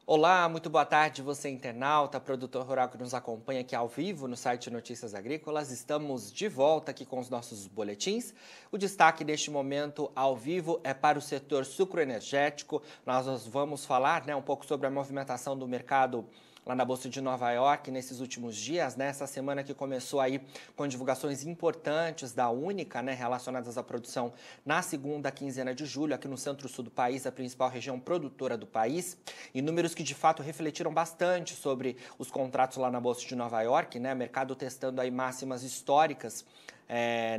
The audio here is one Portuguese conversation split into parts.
Olá, muito boa tarde, você internauta, produtor rural que nos acompanha aqui ao vivo no site Notícias Agrícolas. Estamos de volta aqui com os nossos boletins. O destaque neste momento ao vivo é para o setor sucroenergético. Nós vamos falar um pouco sobre a movimentação do mercado lá na Bolsa de Nova York nesses últimos dias, essa semana que começou aí com divulgações importantes da Única, relacionadas à produção na segunda quinzena de julho, aqui no centro-sul do país, a principal região produtora do país, e números que de fato refletiram bastante sobre os contratos lá na Bolsa de Nova York, mercado testando aí máximas históricas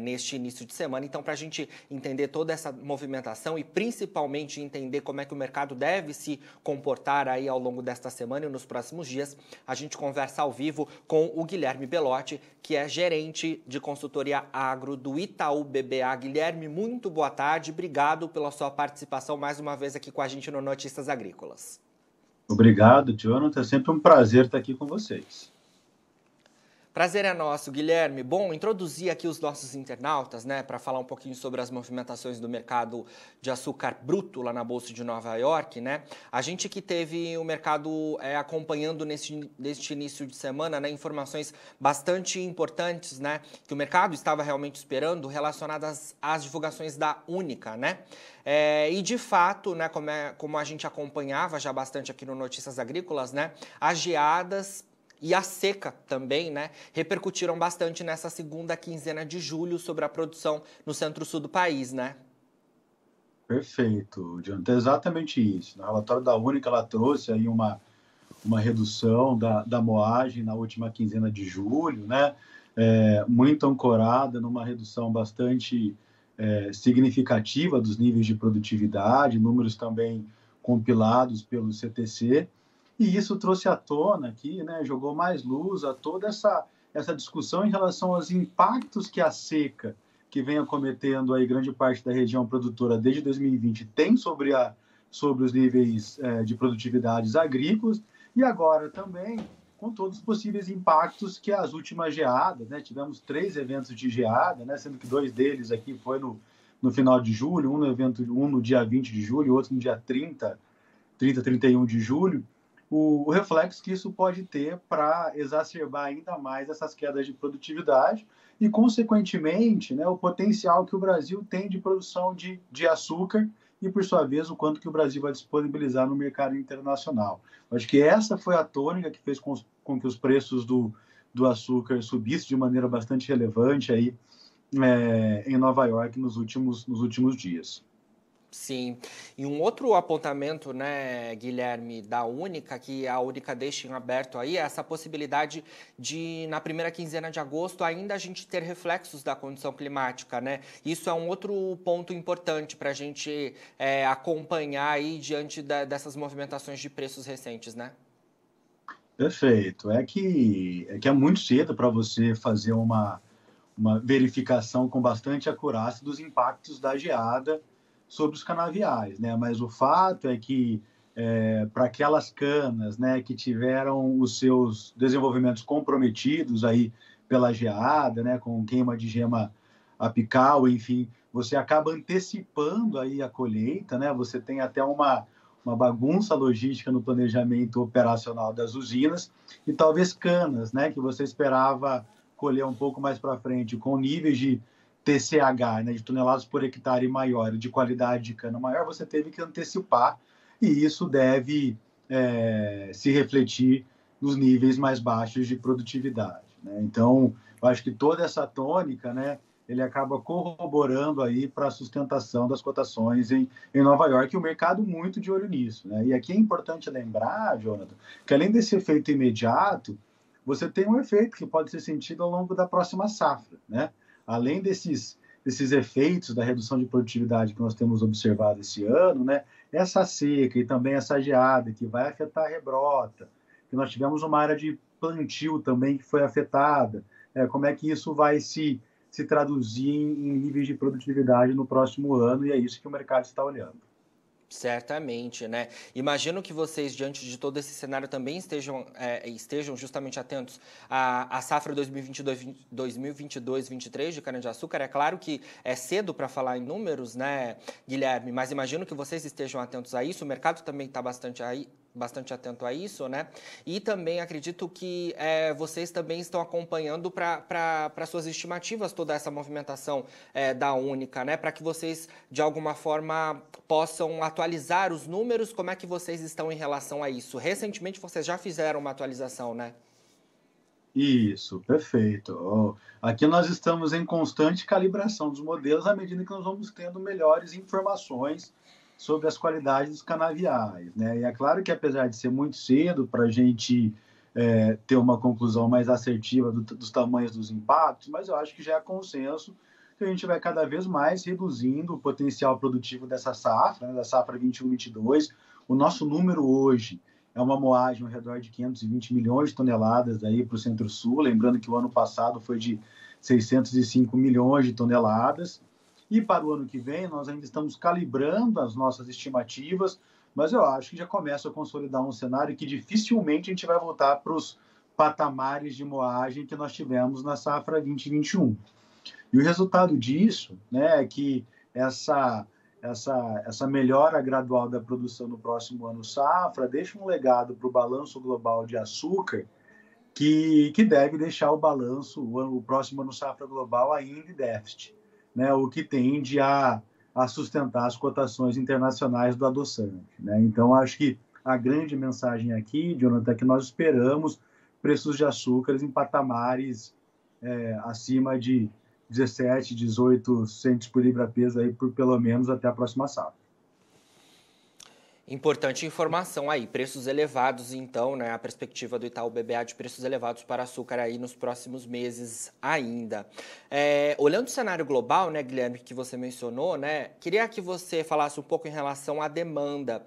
neste início de semana. Então, para a gente entender toda essa movimentação e principalmente entender como é que o mercado deve se comportar aí ao longo desta semana e nos próximos dias, a gente conversa ao vivo com o Guilherme Belotti, que é gerente de consultoria agro do Itaú BBA. Guilherme, muito boa tarde, obrigado pela sua participação mais uma vez aqui com a gente no Notícias Agrícolas. Obrigado, Jonathan. É sempre um prazer estar aqui com vocês. Prazer é nosso, Guilherme. Bom, introduzir aqui os nossos internautas, para falar um pouquinho sobre as movimentações do mercado de açúcar bruto lá na Bolsa de Nova York, A gente que teve o mercado acompanhando neste início de semana, informações bastante importantes, que o mercado estava realmente esperando relacionadas às divulgações da Única, e de fato, como a gente acompanhava já bastante aqui no Notícias Agrícolas, as geadas e a seca também, repercutiram bastante nessa segunda quinzena de julho sobre a produção no centro-sul do país, Perfeito, Jonathan. É exatamente isso. No relatório da Única, ela trouxe aí uma redução da moagem na última quinzena de julho, muito ancorada numa redução bastante significativa dos níveis de produtividade, números também compilados pelo CTC. E isso trouxe à tona aqui, jogou mais luz a toda essa discussão em relação aos impactos que a seca, que vem acometendo aí grande parte da região produtora desde 2020, tem sobre os níveis de produtividades agrícolas, e agora também com todos os possíveis impactos que as últimas geadas, tivemos 3 eventos de geada, sendo que 2 deles aqui foi no final de julho, um no dia 20 de julho, outro no dia 31 de julho, o reflexo que isso pode ter para exacerbar ainda mais essas quedas de produtividade e, consequentemente, o potencial que o Brasil tem de produção de açúcar e, por sua vez, o quanto que o Brasil vai disponibilizar no mercado internacional. Acho que essa foi a tônica que fez com que os preços do açúcar subissem de maneira bastante relevante aí, em Nova York nos últimos dias. Sim. E um outro apontamento, Guilherme, da Única, que a Única deixa em aberto aí, é essa possibilidade de, na primeira quinzena de agosto, ainda a gente ter reflexos da condição climática, Isso é um outro ponto importante para a gente acompanhar aí diante dessas movimentações de preços recentes, Perfeito. É muito cedo para você fazer uma verificação com bastante acurácia dos impactos da geada sobre os canaviais, Mas o fato é que para aquelas canas, que tiveram os seus desenvolvimentos comprometidos aí pela geada, com queima de gema apical, enfim, você acaba antecipando aí a colheita, Você tem até uma bagunça logística no planejamento operacional das usinas e talvez canas, que você esperava colher um pouco mais para frente, com níveis de TCH, de toneladas por hectare maior, de qualidade de cana maior, você teve que antecipar, e isso deve se refletir nos níveis mais baixos de produtividade. Então, eu acho que toda essa tônica, ele acaba corroborando aí para a sustentação das cotações em Nova York, e o mercado muito de olho nisso. E aqui é importante lembrar, Jonathan, que além desse efeito imediato, você tem um efeito que pode ser sentido ao longo da próxima safra, Além desses efeitos da redução de produtividade que nós temos observado esse ano, essa seca e também essa geada que vai afetar a rebrota, que nós tivemos uma área de plantio também que foi afetada, como é que isso vai se traduzir em níveis de produtividade no próximo ano, e é isso que o mercado está olhando. Certamente, Imagino que vocês, diante de todo esse cenário, também estejam justamente atentos à safra 2022-23 de cana-de-açúcar. É claro que é cedo para falar em números, Guilherme? Mas imagino que vocês estejam atentos a isso. O mercado também está bastante bastante atento a isso, né? E também acredito que vocês também estão acompanhando para suas estimativas toda essa movimentação da Única, né? Para que vocês, de alguma forma, possam atualizar os números. Como é que vocês estão em relação a isso? Recentemente vocês já fizeram uma atualização, né? Isso, perfeito. Aqui nós estamos em constante calibração dos modelos à medida que nós vamos tendo melhores informações sobre as qualidades dos canaviais, né? E é claro que apesar de ser muito cedo para a gente ter uma conclusão mais assertiva dos tamanhos dos impactos, mas eu acho que já é consenso que a gente vai cada vez mais reduzindo o potencial produtivo dessa safra, né, da safra 21-22. O nosso número hoje é uma moagem ao redor de 520 milhões de toneladas para o Centro-Sul, lembrando que o ano passado foi de 605 milhões de toneladas. E para o ano que vem, nós ainda estamos calibrando as nossas estimativas, mas eu acho que já começa a consolidar um cenário que dificilmente a gente vai voltar para os patamares de moagem que nós tivemos na safra 2021. E o resultado disso, né, é que essa melhora gradual da produção no próximo ano safra deixa um legado para o balanço global de açúcar que deve deixar o próximo ano safra global ainda em déficit, né, o que tende a sustentar as cotações internacionais do adoçante, né? Então, acho que a grande mensagem aqui, Jonathan, é que nós esperamos preços de açúcares em patamares acima de 17, 18 centos por libra-peso aí por pelo menos até a próxima safra. Importante informação aí, preços elevados então, né, a perspectiva do Itaú BBA de preços elevados para açúcar aí nos próximos meses ainda. Olhando o cenário global, né, Guilherme, que você mencionou, né, queria que você falasse um pouco em relação à demanda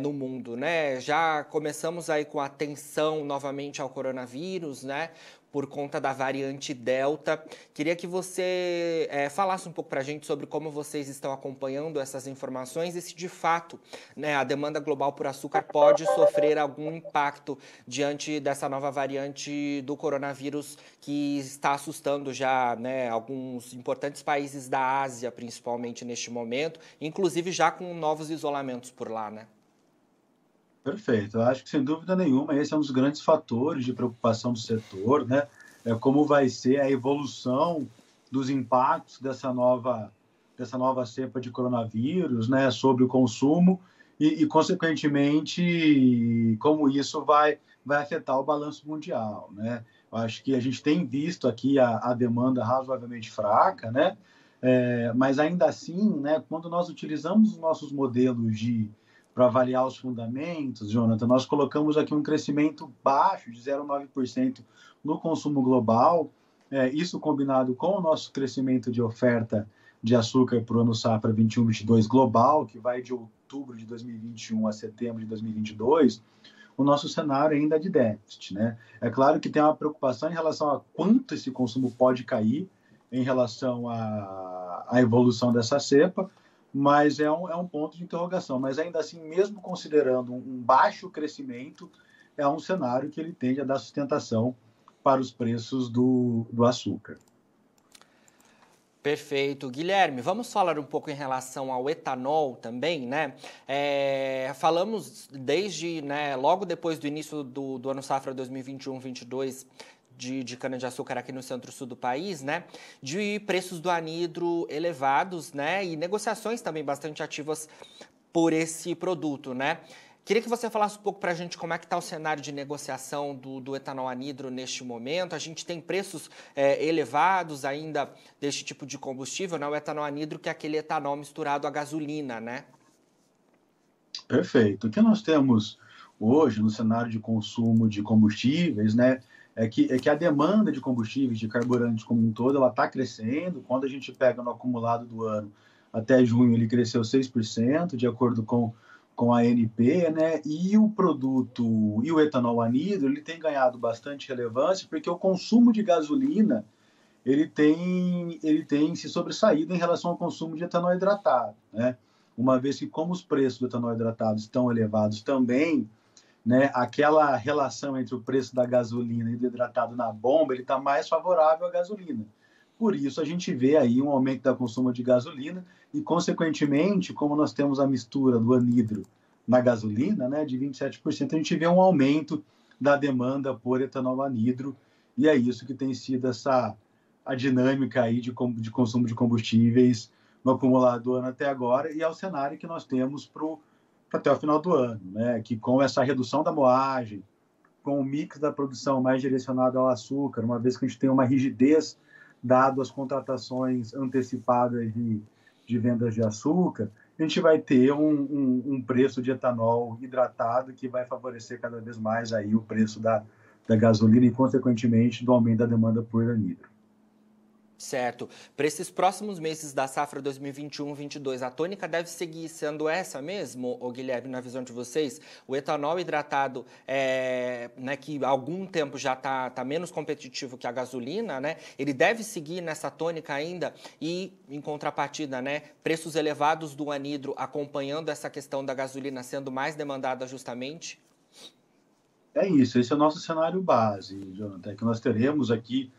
no mundo, né, já começamos aí com a atenção novamente ao coronavírus, né, por conta da variante Delta. Queria que você falasse um pouco para a gente sobre como vocês estão acompanhando essas informações e se de fato, né, a demanda global por açúcar pode sofrer algum impacto diante dessa nova variante do coronavírus que está assustando já, né, alguns importantes países da Ásia, principalmente neste momento, inclusive já com novos isolamentos por lá, né? Perfeito. Eu acho que, sem dúvida nenhuma, esse é um dos grandes fatores de preocupação do setor, né? Como vai ser a evolução dos impactos dessa nova cepa de coronavírus, né, sobre o consumo e consequentemente, como isso vai afetar o balanço mundial, né? Eu acho que a gente tem visto aqui a demanda razoavelmente fraca, né? Mas ainda assim, né, quando nós utilizamos os nossos modelos para avaliar os fundamentos, Jonathan, nós colocamos aqui um crescimento baixo de 0,9% no consumo global, isso combinado com o nosso crescimento de oferta de açúcar para o ano safra 21-22 global, que vai de outubro de 2021 a setembro de 2022, o nosso cenário ainda é de déficit, né? É claro que tem uma preocupação em relação a quanto esse consumo pode cair em relação à evolução dessa cepa, mas é um ponto de interrogação. Mas ainda assim, mesmo considerando um baixo crescimento, é um cenário que ele tende a dar sustentação para os preços do açúcar. Perfeito. Guilherme, vamos falar um pouco em relação ao etanol também, né? Falamos desde, né, logo depois do início do ano safra 2021-22, de cana-de-açúcar aqui no centro-sul do país, né, de preços do anidro elevados, né, e negociações também bastante ativas por esse produto, né. Queria que você falasse um pouco para a gente como é que está o cenário de negociação do etanol anidro neste momento. A gente tem preços elevados ainda deste tipo de combustível, né, o etanol anidro, que é aquele etanol misturado à gasolina, né? Perfeito. O que nós temos hoje no cenário de consumo de combustíveis, né, é que a demanda de combustíveis, de carburantes como um todo, ela está crescendo. Quando a gente pega no acumulado do ano, até junho ele cresceu 6%, de acordo com a ANP, né? E o produto, e o etanol anidro, ele tem ganhado bastante relevância, porque o consumo de gasolina, ele tem se sobressaído em relação ao consumo de etanol hidratado, né? Uma vez que, como os preços do etanol hidratado estão elevados também, né, aquela relação entre o preço da gasolina e do hidratado na bomba, ele está mais favorável à gasolina. Por isso, a gente vê aí um aumento da consumo de gasolina e, consequentemente, como nós temos a mistura do anidro, na gasolina, né, de 27%, a gente vê um aumento da demanda por etanol anidro, e é isso que tem sido a dinâmica aí de consumo de combustíveis no acumulado do ano até agora, e é o cenário que nós temos para até o final do ano, né, que com essa redução da moagem, com o mix da produção mais direcionado ao açúcar, uma vez que a gente tem uma rigidez dado as contratações antecipadas de vendas de açúcar, a gente vai ter um preço de etanol hidratado que vai favorecer cada vez mais aí o preço da gasolina e, consequentemente, do aumento da demanda por anidro. Certo. Para esses próximos meses da safra 2021-22, a tônica deve seguir sendo essa mesmo, ô Guilherme, na visão de vocês? O etanol hidratado, né, que há algum tempo já está menos competitivo que a gasolina, né? Ele deve seguir nessa tônica ainda e, em contrapartida, né, preços elevados do anidro acompanhando essa questão da gasolina sendo mais demandada justamente? É isso, esse é o nosso cenário base, Jonathan, que nós teremos aqui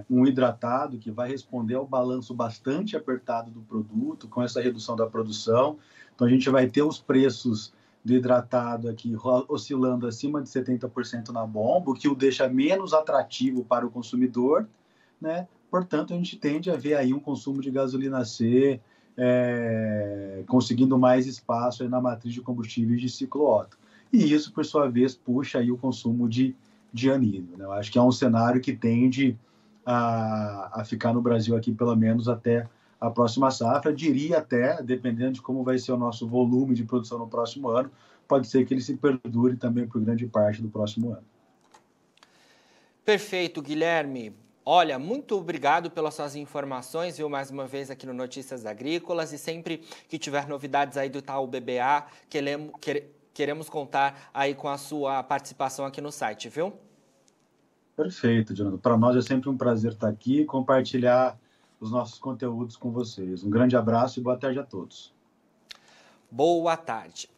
um hidratado que vai responder ao balanço bastante apertado do produto, com essa redução da produção. Então, a gente vai ter os preços do hidratado aqui oscilando acima de 70% na bomba, o que o deixa menos atrativo para o consumidor, né? Portanto, a gente tende a ver aí um consumo de gasolina C conseguindo mais espaço aí na matriz de combustíveis de ciclo Otto. E isso, por sua vez, puxa aí o consumo de anidro, né? Eu acho que é um cenário que tende a ficar no Brasil aqui pelo menos até a próxima safra. Diria até, dependendo de como vai ser o nosso volume de produção no próximo ano, pode ser que ele se perdure também por grande parte do próximo ano. Perfeito, Guilherme. Olha, muito obrigado pelas suas informações, viu, mais uma vez aqui no Notícias Agrícolas, e sempre que tiver novidades aí do Itaú BBA, queremos contar aí com a sua participação aqui no site, viu? Perfeito, Jonathan. Para nós é sempre um prazer estar aqui e compartilhar os nossos conteúdos com vocês. Um grande abraço e boa tarde a todos. Boa tarde.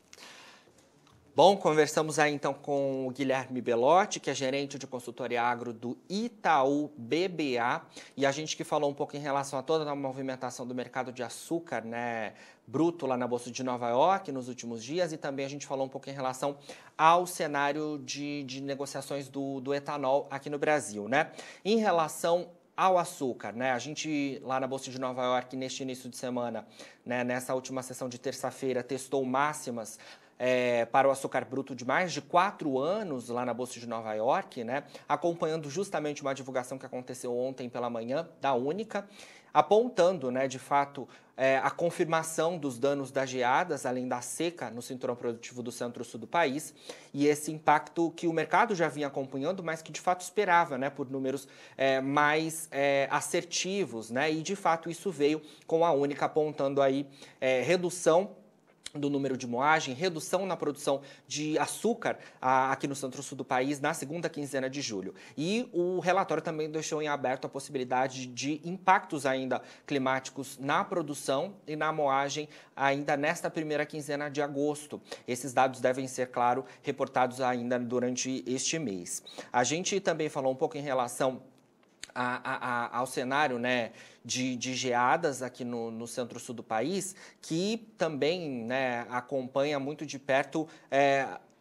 Bom, conversamos aí então com o Guilherme Belotti, que é gerente de consultoria agro do Itaú BBA, e a gente que falou um pouco em relação a toda a movimentação do mercado de açúcar, né, bruto lá na Bolsa de Nova York nos últimos dias, e também a gente falou um pouco em relação ao cenário de negociações do etanol aqui no Brasil, né? Em relação ao açúcar, né? A gente lá na Bolsa de Nova York, neste início de semana, né, nessa última sessão de terça-feira, testou máximas para o açúcar bruto de mais de 4 anos lá na Bolsa de Nova York, né, acompanhando justamente uma divulgação que aconteceu ontem pela manhã da Única, apontando, né, de fato, a confirmação dos danos das geadas, além da seca no cinturão produtivo do centro-sul do país, e esse impacto que o mercado já vinha acompanhando, mas que de fato esperava, né, por números mais assertivos, né, e de fato isso veio com a Única apontando aí redução do número de moagem, redução na produção de açúcar aqui no centro-sul do país na segunda quinzena de julho. E o relatório também deixou em aberto a possibilidade de impactos ainda climáticos na produção e na moagem ainda nesta primeira quinzena de agosto. Esses dados devem ser, claro, reportados ainda durante este mês. A gente também falou um pouco em relação ao cenário, né, de geadas aqui no centro-sul do país, que também, né, acompanha muito de perto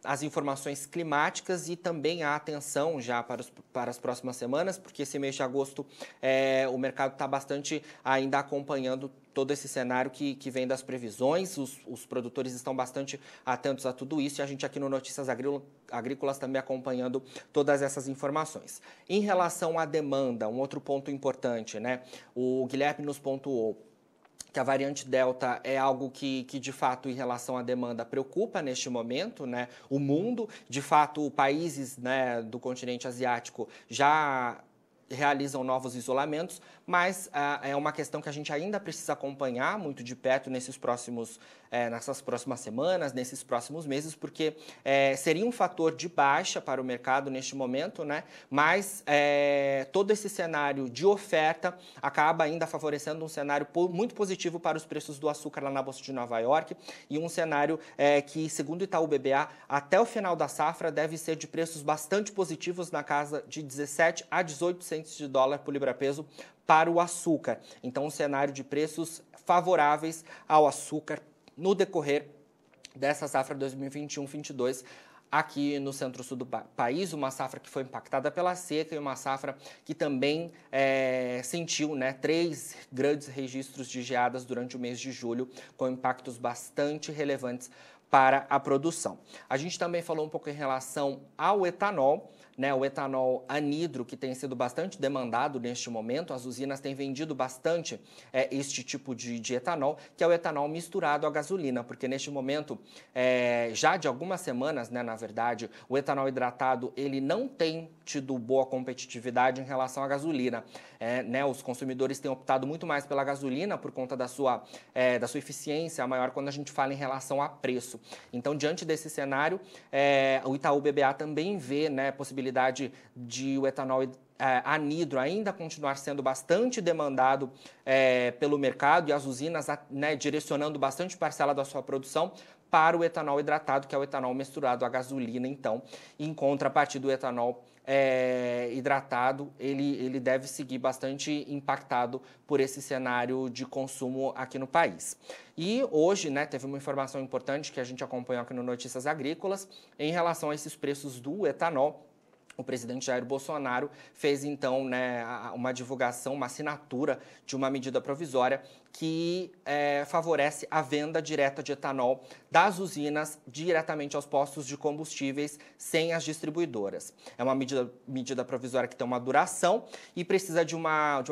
as informações climáticas e também a atenção já para as próximas semanas, porque esse mês de agosto o mercado está bastante ainda acompanhando todo esse cenário que vem das previsões, os produtores estão bastante atentos a tudo isso e a gente aqui no Notícias Agrícolas também acompanhando todas essas informações. Em relação à demanda, um outro ponto importante, né? O Guilherme nos pontuou que a variante Delta é algo que de fato, em relação à demanda, preocupa neste momento, né? O mundo, de fato, países, né, do continente asiático já realizam novos isolamentos, mas é uma questão que a gente ainda precisa acompanhar muito de perto nessas próximas semanas, nesses próximos meses, porque seria um fator de baixa para o mercado neste momento, né? Mas todo esse cenário de oferta acaba ainda favorecendo um cenário muito positivo para os preços do açúcar lá na Bolsa de Nova York e um cenário que, segundo o Itaú BBA, até o final da safra deve ser de preços bastante positivos na casa de 17 a 18 centavos de dólar por libra-peso para o açúcar. Então, um cenário de preços favoráveis ao açúcar no decorrer dessa safra 2021-22 aqui no centro-sul do país, uma safra que foi impactada pela seca e uma safra que também sentiu 3 grandes registros de geadas durante o mês de julho, com impactos bastante relevantes para a produção. A gente também falou um pouco em relação ao etanol, o etanol anidro, que tem sido bastante demandado neste momento. As usinas têm vendido bastante este tipo de etanol, que é o etanol misturado à gasolina, porque neste momento, já de algumas semanas, na verdade, o etanol hidratado ele não tem tido boa competitividade em relação à gasolina. Os consumidores têm optado muito mais pela gasolina por conta da sua eficiência maior quando a gente fala em relação a preço. Então, diante desse cenário, o Itaú BBA também vê possibilidade de o etanol anidro ainda continuar sendo bastante demandado pelo mercado e as usinas direcionando bastante parcela da sua produção para o etanol hidratado, que é o etanol misturado à gasolina, então, em contrapartida do etanol hidratado, ele deve seguir bastante impactado por esse cenário de consumo aqui no país. E hoje, teve uma informação importante que a gente acompanhou aqui no Notícias Agrícolas em relação a esses preços do etanol. O presidente Jair Bolsonaro fez, então, uma divulgação, uma assinatura de uma medida provisória que favorece a venda direta de etanol das usinas diretamente aos postos de combustíveis sem as distribuidoras. É uma medida provisória que tem uma duração e precisa de uma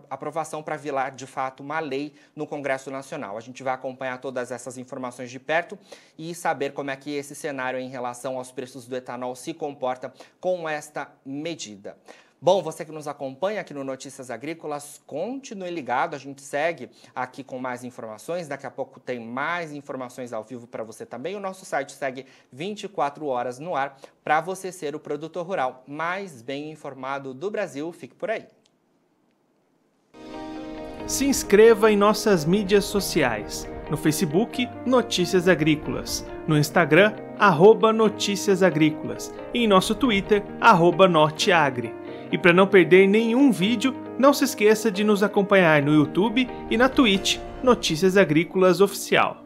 aprovação para virar, de fato, uma lei no Congresso Nacional. A gente vai acompanhar todas essas informações de perto e saber como é que esse cenário em relação aos preços do etanol se comporta com esta medida. Bom, você que nos acompanha aqui no Notícias Agrícolas, continue ligado, a gente segue aqui com mais informações, daqui a pouco tem mais informações ao vivo para você também. O nosso site segue 24 horas no ar para você ser o produtor rural mais bem informado do Brasil. Fique por aí. Se inscreva em nossas mídias sociais. No Facebook, Notícias Agrícolas. No Instagram, @Notícias Agrícolas. E em nosso Twitter, @Norteagri. E para não perder nenhum vídeo, não se esqueça de nos acompanhar no YouTube e na Twitch, Notícias Agrícolas Oficial.